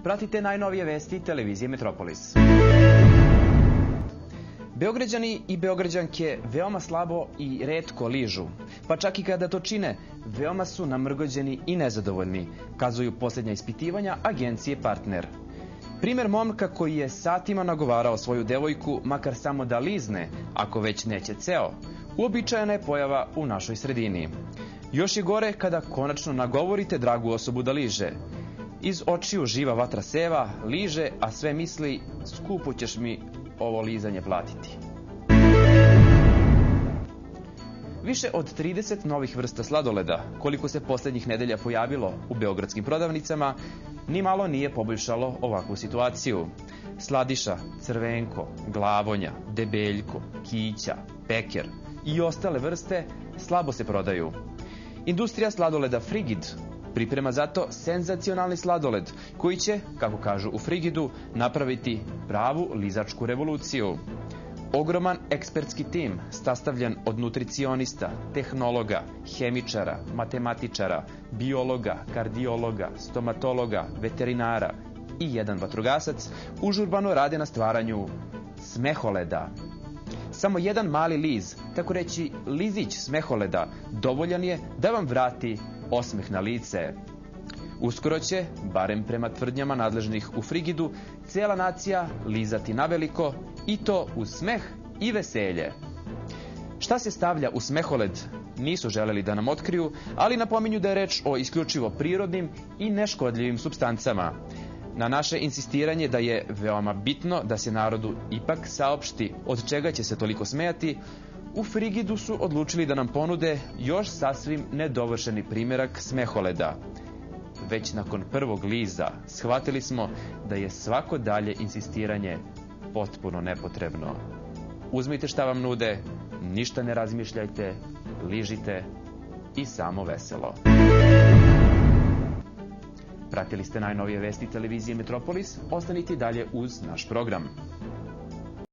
Pratite najnovije vesti televizije Metropolis. Beograđani i Beograđanke veoma slabo i retko ližu. Pa čak i kada to čine, veoma su namrgođeni i nezadovoljni, kazuju posljednja ispitivanja agencije Partner. Primer momka koji je satima nagovarao svoju devojku, makar samo da lizne, ako već neće ceo, uobičajena je pojava u našoj sredini. Još je gore kada konačno nagovorite dragu osobu da liže. Iz očiju živa vatra seva, liže, a sve misli, skupo ćeš mi ovo lizanje platiti. Više od 30 novih vrsta sladoleda, koliko se posljednjih nedelja pojavilo u beogradskim prodavnicama, ni malo nije poboljšalo ovakvu situaciju. Sladiša, crvenko, glavonja, debeljko, kića, peker i ostale vrste slabo se prodaju. Industrija sladoleda Frigid priprema zato senzacionalni sladoled koji će, kako kažu u Frigidu, napraviti pravu lizačku revoluciju. Ogroman ekspertski tim, sastavljen od nutricionista, tehnologa, hemičara, matematičara, biologa, kardiologa, stomatologa, veterinara i jedan vatrogasac, užurbano rade na stvaranju smeholeda. Samo jedan mali liz, tako reći lizić smeholeda, dovoljan je da vam vrati osmeh na lice. Uskoro će, barem prema tvrdnjama nadležnih u Frigidu, cijela nacija lizati naveliko i to uz smeh i veselje. Šta se stavlja u smeholed nisu želeli da nam otkriju, ali napominju da je reč o isključivo prirodnim i neškodljivim supstancama. Na naše insistiranje da je veoma bitno da se narodu ipak saopšti od čega će se toliko smejati, u Frigidu su odlučili da nam ponude još sasvim nedovršeni primjerak smeholeda. Već nakon prvog liza shvatili smo da je svako dalje insistiranje potpuno nepotrebno. Uzmite šta vam nude, ništa ne razmišljajte, ližite i samo veselo. Pratili ste najnovije vesti televizije Metropolis, ostanite dalje uz naš program.